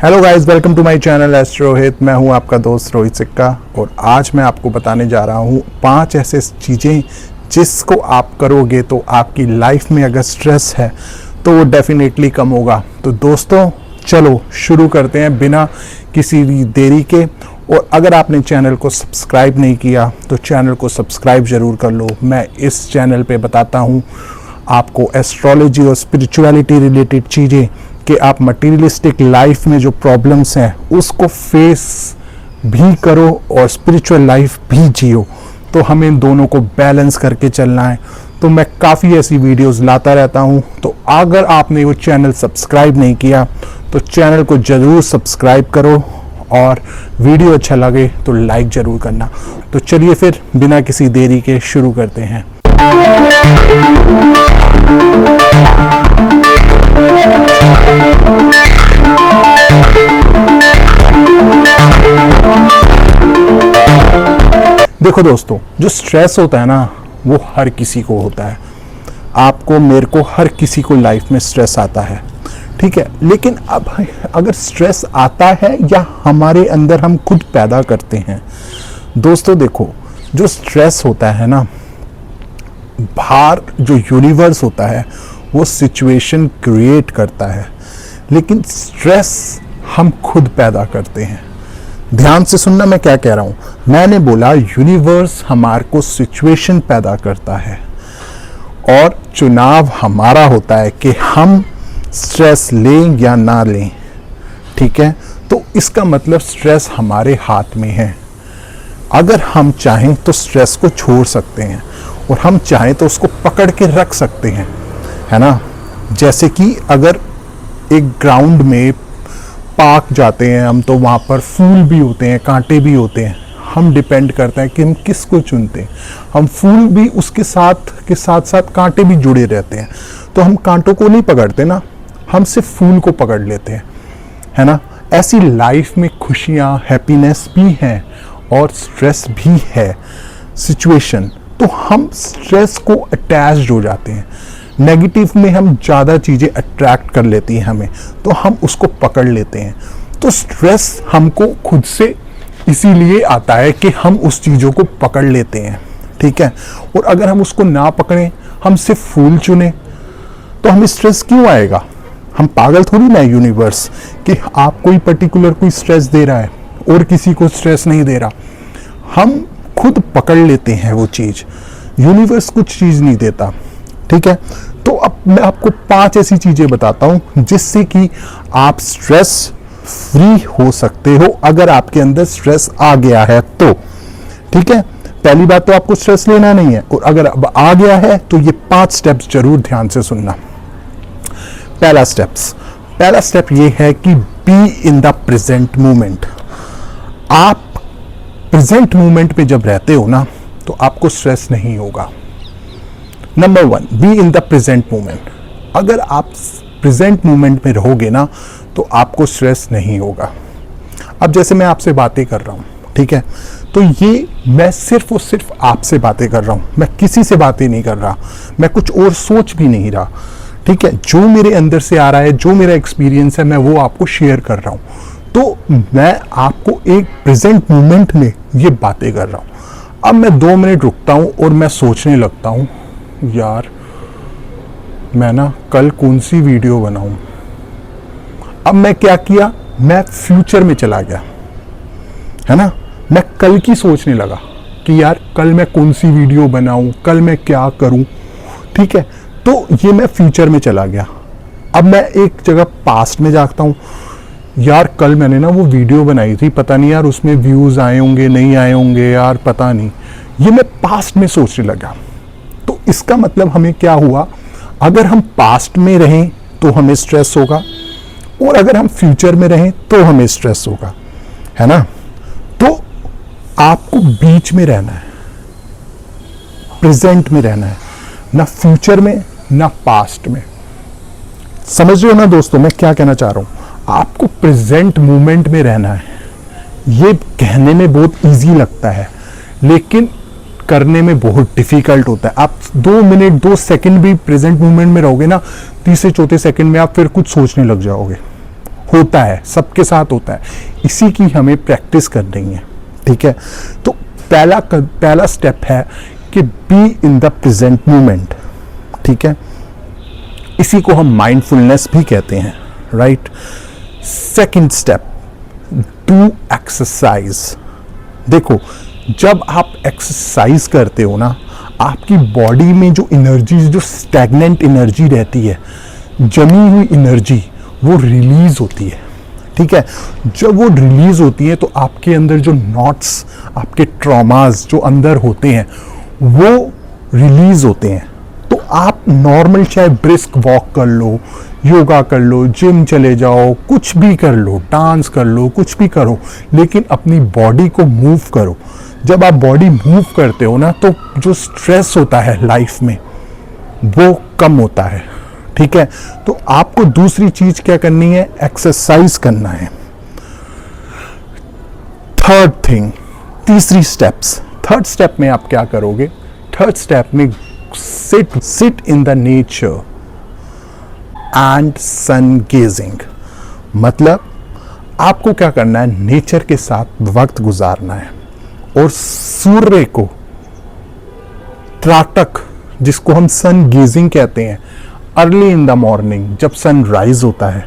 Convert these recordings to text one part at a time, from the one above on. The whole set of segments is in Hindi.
Hello guys, welcome to my channel astro Rohit. मैं हूं आपका दोस्त रोहित सिक्का और आज मैं आपको बताने जा रहा हूं 5 ऐसे चीज़ें जिसको आप करोगे तो आपकी लाइफ में अगर स्ट्रेस है तो वो डेफिनेटली कम होगा। तो दोस्तों चलो शुरू करते हैं बिना किसी भी देरी के। और अगर आपने चैनल को सब्सक्राइब नहीं किया तो चैनल को सब्सक्राइब ज़रूर कर लो। मैं इस चैनल पे बताता हूँ आपको एस्ट्रोलॉजी और स्पिरिचुअलिटी रिलेटेड चीज़ें कि आप मटेरियलिस्टिक लाइफ में जो प्रॉब्लम्स हैं उसको फेस भी करो और स्पिरिचुअल लाइफ भी जियो। तो हमें दोनों को बैलेंस करके चलना है। तो मैं काफ़ी ऐसी वीडियोस लाता रहता हूं। तो अगर आपने वो चैनल सब्सक्राइब नहीं किया तो चैनल को ज़रूर सब्सक्राइब करो और वीडियो अच्छा लगे तो लाइक ज़रूर करना। तो चलिए फिर बिना किसी देरी के शुरू करते हैं। देखो दोस्तों, जो स्ट्रेस होता है ना वो हर किसी को होता है। आपको, मेरे को, हर किसी को लाइफ में स्ट्रेस आता है, ठीक है। लेकिन अब अगर स्ट्रेस आता है या हमारे अंदर हम खुद पैदा करते हैं। दोस्तों देखो, जो स्ट्रेस होता है ना, बाहर जो यूनिवर्स होता है वो सिचुएशन क्रिएट करता है, लेकिन स्ट्रेस हम खुद पैदा करते हैं। ध्यान से सुनना मैं क्या कह रहा हूं। मैंने बोला यूनिवर्स हमारे को सिचुएशन पैदा करता है और चुनाव हमारा होता है कि हम स्ट्रेस लें या ना लें, ठीक है। तो इसका मतलब स्ट्रेस हमारे हाथ में है। अगर हम चाहें तो स्ट्रेस को छोड़ सकते हैं और हम चाहें तो उसको पकड़ के रख सकते हैं, है ना। जैसे कि अगर एक ग्राउंड में पार्क जाते हैं हम, तो वहाँ पर फूल भी होते हैं, कांटे भी होते हैं। हम डिपेंड करते हैं कि हम किसको चुनते हैं। हम फूल भी उसके साथ के साथ साथ कांटे भी जुड़े रहते हैं, तो हम कांटों को नहीं पकड़ते ना, हम सिर्फ फूल को पकड़ लेते हैं, है ना। ऐसी लाइफ में खुशियाँ, हैप्पीनेस भी हैं और स्ट्रेस भी है, सिचुएशन। तो हम स्ट्रेस को अटैच्ड हो जाते हैं। नेगेटिव में हम ज़्यादा चीज़ें अट्रैक्ट कर लेती हैं हमें, तो हम उसको पकड़ लेते हैं। तो स्ट्रेस हमको खुद से इसीलिए आता है कि हम उस चीज़ों को पकड़ लेते हैं, ठीक है। और अगर हम उसको ना पकड़ें, हम सिर्फ फूल चुने, तो हमें स्ट्रेस क्यों आएगा। हम पागल थोड़ी ना यूनिवर्स कि आप कोई पर्टिकुलर कोई स्ट्रेस दे रहा है और किसी को स्ट्रेस नहीं दे रहा। हम खुद पकड़ लेते हैं वो चीज़, यूनिवर्स कुछ चीज़ नहीं देता, ठीक है। तो अब मैं आपको 5 ऐसी चीज़ें बताता हूं जिससे कि आप स्ट्रेस फ्री हो सकते हो अगर आपके अंदर स्ट्रेस आ गया है तो, ठीक है। पहली बात तो आपको स्ट्रेस लेना नहीं है, और अगर अब आ गया है तो ये 5 स्टेप्स जरूर ध्यान से सुनना। पहला स्टेप ये है कि B in the present moment. आप प्रेजेंट मोमेंट में जब रहते हो ना तो आपको स्ट्रेस नहीं होगा। Number 1, B in the present moment. अगर आप प्रेजेंट मोमेंट में रहोगे ना तो आपको स्ट्रेस नहीं होगा। अब जैसे मैं आपसे बातें कर रहा हूँ, ठीक है, तो ये मैं सिर्फ और सिर्फ आपसे बातें कर रहा हूँ, मैं किसी से बातें नहीं कर रहा, मैं कुछ और सोच भी नहीं रहा, ठीक है। जो मेरे अंदर से आ रहा है, जो मेरा एक्सपीरियंस है, मैं वो आपको शेयर कर रहा हूँ। तो मैं आपको एक प्रेजेंट मोमेंट में ये बातें कर रहा हूँ। अब मैं 2 मिनट रुकता हूँ और मैं सोचने लगता हूँ, यार मैं ना कल कौन सी वीडियो बनाऊं। अब मैं क्या किया, मैं फ्यूचर में चला गया, है ना। मैं कल की सोचने लगा कि यार कल मैं कौन सी वीडियो बनाऊं, कल मैं क्या करूं, ठीक है। तो ये मैं फ्यूचर में चला गया। अब मैं एक जगह पास्ट में जाता हूं, यार कल मैंने ना वो वीडियो बनाई थी, पता नहीं यार उसमें व्यूज आए होंगे नहीं आए होंगे, यार पता नहीं। ये मैं पास्ट में सोचने लगा। तो इसका मतलब हमें क्या हुआ, अगर हम पास्ट में रहें तो हमें स्ट्रेस होगा, और अगर हम फ्यूचर में रहें तो हमें स्ट्रेस होगा, है ना। तो आपको बीच में रहना है, प्रेजेंट में रहना है, ना फ्यूचर में ना पास्ट में। समझ रहे हो ना दोस्तों मैं क्या कहना चाह रहा हूं। आपको प्रेजेंट मोमेंट में रहना है। ये कहने में बहुत इजी लगता है लेकिन करने में बहुत डिफिकल्ट होता है। आप 2 मिनट 2 सेकंड भी प्रेजेंट मोमेंट में रहोगे ना, तीसरे चौथे सेकंड में आप फिर कुछ सोचने लग जाओगे होता है, सबके साथ होता है, इसी की हमें प्रैक्टिस करनी है। ठीक है, तो पहला स्टेप है कि B in the present moment. ठीक है, इसी को हम माइंडफुलनेस भी कहते हैं, right. Second step, do exercise. देखो, जब आप एक्सरसाइज करते हो ना, आपकी बॉडी में जो एनर्जी, जो स्टैग्नेंट एनर्जी रहती है, जमी हुई एनर्जी, वो रिलीज होती है। ठीक है, जब वो रिलीज होती है तो आपके अंदर जो नॉट्स, आपके ट्रॉमास जो अंदर होते हैं, वो रिलीज होते हैं। तो आप नॉर्मल चाहे ब्रिस्क वॉक कर लो, योगा कर लो, जिम चले जाओ, कुछ भी कर लो, डांस कर लो, कुछ भी करो, लेकिन अपनी बॉडी को मूव करो। जब आप बॉडी मूव करते हो ना, तो जो स्ट्रेस होता है लाइफ में वो कम होता है। ठीक है, तो आपको दूसरी चीज क्या करनी है, एक्सरसाइज करना है। थर्ड थिंग, थर्ड स्टेप में आप क्या करोगे, थर्ड स्टेप में sit in the nature and sun gazing. मतलब आपको क्या करना है, नेचर के साथ वक्त गुजारना है और सूर्य को, त्राटक जिसको हम सन गेजिंग कहते हैं, अर्ली इन द मॉर्निंग जब सन राइज होता है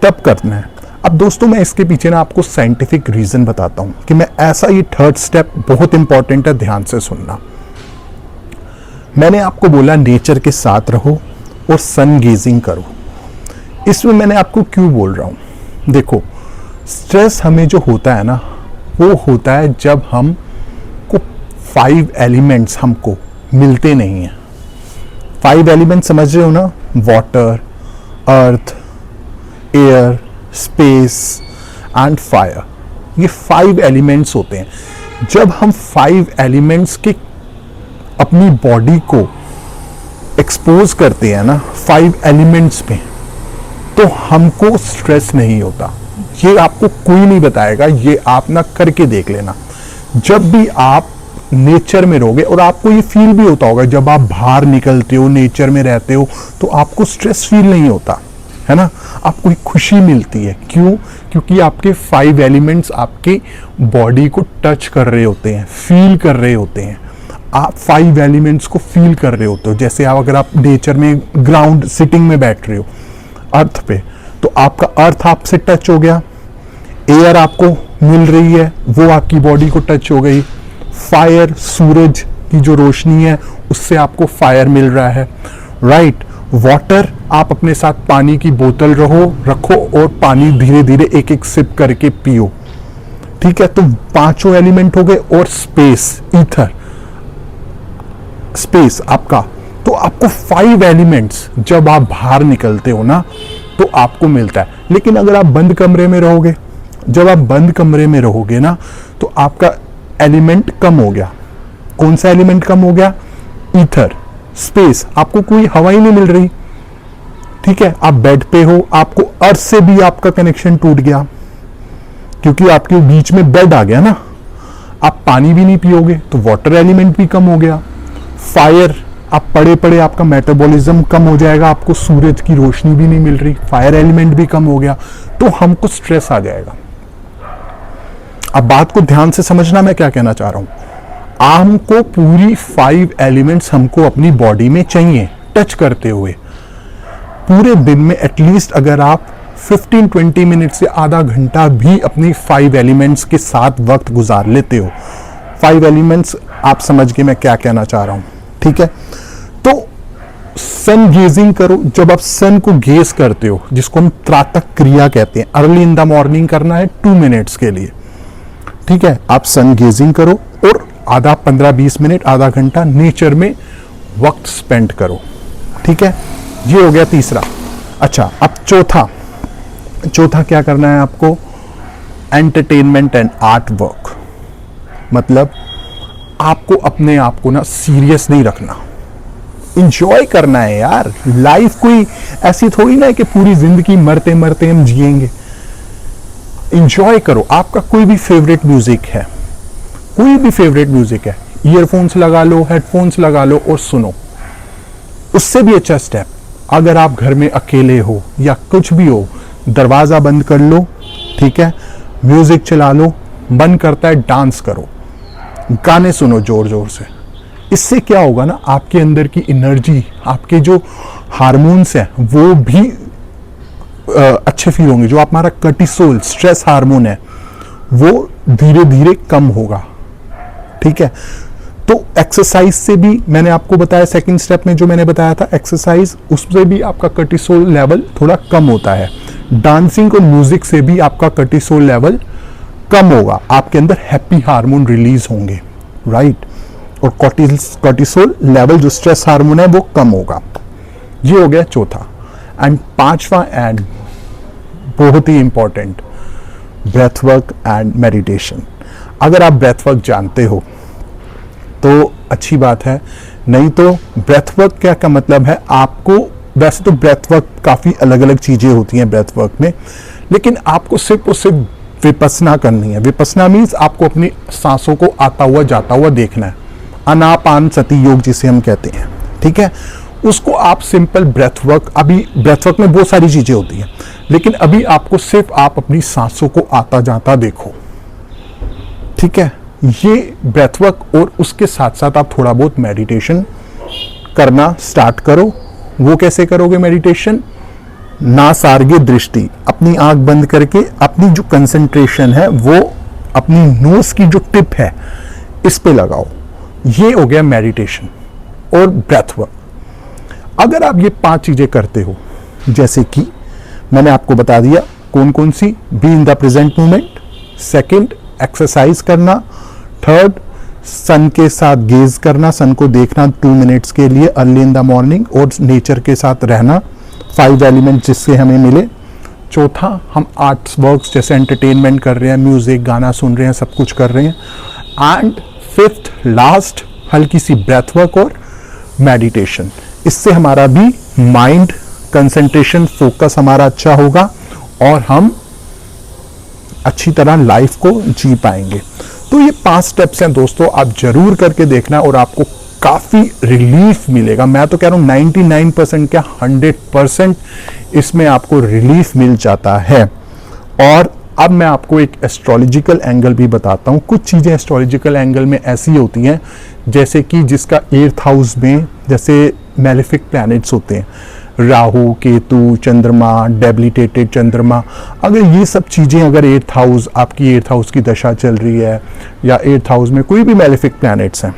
तब करना है। अब दोस्तों, मैं इसके पीछे ना आपको साइंटिफिक रीजन बताता हूं कि मैं ऐसा, ये थर्ड स्टेप बहुत इंपॉर्टेंट है, ध्यान से सुनना। मैंने आपको बोला नेचर के साथ रहो और सन गेजिंग करो। इसमें मैंने आपको क्यों बोल रहा हूं, देखो, स्ट्रेस हमें जो होता है ना, वो होता है जब हम को 5 एलिमेंट्स हमको मिलते नहीं हैं। 5 एलिमेंट्स समझ रहे हो ना, water, earth, air, space and fire. ये 5 एलिमेंट्स होते हैं। जब हम 5 एलिमेंट्स के अपनी बॉडी को एक्सपोज करते हैं ना 5 एलिमेंट्स में, तो हमको स्ट्रेस नहीं होता। ये आपको कोई नहीं बताएगा, ये आप ना करके देख लेना। जब भी आप नेचर में रहोगे, और आपको ये फील भी होता होगा, जब आप बाहर निकलते हो, नेचर में रहते हो, तो आपको स्ट्रेस फील नहीं होता है ना, आपको एक खुशी मिलती है। क्यों? क्योंकि आपके 5 एलिमेंट्स आपके बॉडी को टच कर रहे होते हैं, फील कर रहे होते हैं। आप 5 एलिमेंट्स को फील कर रहे होते हो। जैसे अगर आप नेचर में ग्राउंड सिटिंग में बैठ रहे हो अर्थ पे, तो आपका अर्थ आपसे टच हो गया, एयर आपको मिल रही है, वो आपकी बॉडी को टच हो गई, फायर, सूरज की जो रोशनी है उससे आपको फायर मिल रहा है, राइट। वाटर, आप अपने साथ पानी की बोतल रखो और पानी धीरे धीरे एक एक सिप करके पियो। ठीक है, तो 5 एलिमेंट हो गए। और स्पेस, ईथर, स्पेस आपका, तो आपको 5 एलिमेंट्स जब आप बाहर निकलते हो ना, तो आपको मिलता है। लेकिन अगर आप बंद कमरे में रहोगे, जब आप बंद कमरे में रहोगे ना, तो आपका एलिमेंट कम हो गया। कौन सा एलिमेंट कम हो गया? ईथर, स्पेस, आपको कोई हवा ही नहीं मिल रही। ठीक है, आप बेड पे हो, आपको अर्थ से भी आपका कनेक्शन टूट गया, क्योंकि आपके बीच में बेड आ गया ना। आप पानी भी नहीं पियोगे, तो वाटर एलिमेंट भी कम हो गया। फायर, आप पड़े पड़े आपका मेटाबॉलिज्म कम हो जाएगा, आपको सूरज की रोशनी भी नहीं मिल रही, फायर एलिमेंट भी कम हो गया, तो हमको स्ट्रेस आ जाएगा। अब बात को ध्यान से समझना, मैं क्या कहना चाह रहा हूं। हमको पूरी 5 एलिमेंट्स हमको अपनी बॉडी में चाहिए टच करते हुए। पूरे दिन में एटलीस्ट अगर आप 15-20 मिनट से आधा घंटा भी अपनी 5 एलिमेंट्स के साथ वक्त गुजार लेते हो। 5 एलिमेंट्स आप समझ गए मैं क्या कहना चाह रहा हूं, ठीक है। तो सन गेजिंग करो। जब आप सन को गेज करते हो, जिसको हम त्राटक क्रिया कहते हैं, अर्ली इन द मॉर्निंग करना है 2 मिनट्स के लिए, ठीक है। आप सन गेजिंग करो और आधा 15-20 मिनट, आधा घंटा नेचर में वक्त स्पेंड करो, ठीक है। ये हो गया तीसरा। अच्छा, अब चौथा क्या करना है आपको? Entertainment and art work. मतलब आपको अपने आप को ना सीरियस नहीं रखना, इंजॉय करना है यार। लाइफ कोई ऐसी थोड़ी ना है कि पूरी जिंदगी मरते मरते हम जिएंगे। इंजॉय करो। आपका कोई भी फेवरेट म्यूजिक है, कोई भी फेवरेट म्यूजिक है, ईयरफोन्स लगा लो, हेडफोन्स लगा लो और सुनो। उससे भी अच्छा स्टेप, अगर आप घर में अकेले हो या कुछ भी हो, दरवाज़ा बंद कर लो, ठीक है, म्यूज़िक चला लो, मन करता है डांस करो, गाने सुनो जोर जोर से। इससे क्या होगा ना, आपके अंदर की एनर्जी, आपके जो हार्मोन्स हैं वो भी अच्छे फील होंगे। जो हमारा कर्टिसोल स्ट्रेस हार्मोन है वो धीरे धीरे कम होगा, ठीक है। तो एक्सरसाइज से भी मैंने आपको बताया, सेकंड स्टेप में जो मैंने बताया था एक्सरसाइज, उससे भी आपका कर्टिसोल लेवल थोड़ा कम होता है। डांसिंग और म्यूजिक से भी आपका कर्टिसोल लेवल कम होगा, आपके अंदर हैप्पी हार्मोन रिलीज होंगे, राइट। और कर्टिसोल लेवल जो स्ट्रेस हार्मोन है वो कम होगा। ये हो गया चौथा। एंड पांचवा एंड बहुत ही important, breath work and meditation. अगर आप ब्रेथ वर्क जानते हो तो अच्छी बात है, नहीं तो ब्रेथ वर्क क्या का मतलब है, आपको वैसे तो ब्रेथ वर्क काफ़ी अलग अलग चीज़ें होती हैं ब्रेथ वर्क में, लेकिन आपको सिर्फ और सिर्फ विपस्सना करनी है। विपस्सना मीन्स आपको अपनी सांसों को आता हुआ जाता हुआ देखना है, अनापान सती योग जिसे हम कहते हैं, ठीक है। उसको आप सिंपल ब्रेथ वर्क, अभी ब्रेथ वर्क में बहुत सारी चीज़ें होती हैं, लेकिन अभी आपको सिर्फ आप अपनी सांसों को आता जाता देखो, ठीक है। ये ब्रेथ वर्क, और उसके साथ साथ आप थोड़ा बहुत मेडिटेशन करना स्टार्ट करो। वो कैसे करोगे मेडिटेशन? ना सार्गे दृष्टि, अपनी आंख बंद करके अपनी जो कंसंट्रेशन है वो अपनी नोज की जो टिप है इस पे लगाओ। ये हो गया मेडिटेशन और ब्रेथ वर्क। अगर आप ये 5 चीजें करते हो, जैसे कि मैंने आपको बता दिया कौन कौन सी, be in the present moment, second exercise करना, थर्ड सन के साथ गेज करना, सन को देखना 2 मिनट्स के लिए अर्ली इन द मॉर्निंग, और नेचर के साथ रहना, 5 एलिमेंट जिससे हमें मिले। चौथा, हम आर्ट्स वर्क्स जैसे एंटरटेनमेंट कर रहे हैं, म्यूजिक गाना सुन रहे हैं, सब कुछ कर रहे हैं। एंड फिफ्थ लास्ट, हल्की सी ब्रेथ वर्क और मेडिटेशन। इससे हमारा भी माइंड कंसंट्रेशन फोकस हमारा अच्छा होगा और हम अच्छी तरह लाइफ को जी पाएंगे। तो ये 5 स्टेप्स हैं दोस्तों, आप जरूर करके देखना और आपको काफ़ी रिलीफ मिलेगा। मैं तो कह रहा हूँ 99% क्या 100% इसमें आपको रिलीफ मिल जाता है। और अब मैं आपको एक एस्ट्रोलॉजिकल एंगल भी बताता हूँ। कुछ चीज़ें एस्ट्रोलॉजिकल एंगल में ऐसी होती हैं जैसे कि जिसका 8th हाउस में जैसे मैलेफिक प्लैनेट्स होते हैं, राहु, केतु, चंद्रमा, डेबिलिटेटेड चंद्रमा, अगर ये सब चीज़ें अगर 8th हाउस, आपकी 8th हाउस की दशा चल रही है या 8th हाउस में कोई भी मैलेफिक प्लैनेट्स हैं,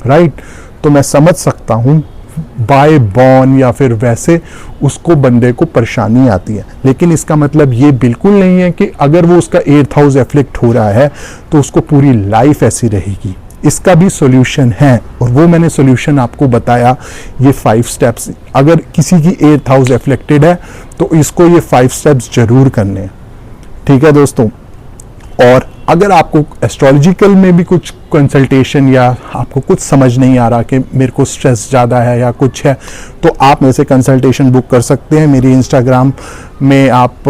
राइट, तो मैं समझ सकता हूँ बाय बॉर्न या फिर वैसे उसको बंदे को परेशानी आती है। लेकिन इसका मतलब ये बिल्कुल नहीं है कि अगर वो उसका 8th हाउस एफ्लिक्ट हो रहा है तो उसको पूरी लाइफ ऐसी रहेगी। इसका भी सॉल्यूशन है और वो मैंने सॉल्यूशन आपको बताया, ये 5 स्टेप्स। अगर किसी की 8th हाउस एफ्लेक्टेड है तो इसको ये 5 स्टेप्स जरूर करने हैं, ठीक है दोस्तों। और अगर आपको एस्ट्रोलॉजिकल में भी कुछ कंसल्टेशन या आपको कुछ समझ नहीं आ रहा कि मेरे को स्ट्रेस ज़्यादा है या कुछ है, तो आप मेरे से कंसल्टेशन बुक कर सकते हैं। मेरी इंस्टाग्राम में आप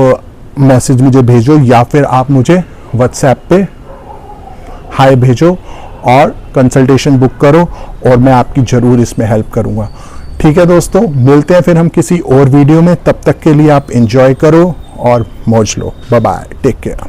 मैसेज मुझे भेजो या फिर आप मुझे व्हाट्सएप पे हाय भेजो और कंसल्टेशन बुक करो और मैं आपकी ज़रूर इसमें हेल्प करूँगा। ठीक है दोस्तों, मिलते हैं फिर हम किसी और वीडियो में। तब तक के लिए आप एंजॉय करो और मौज लो। Bye bye, take care.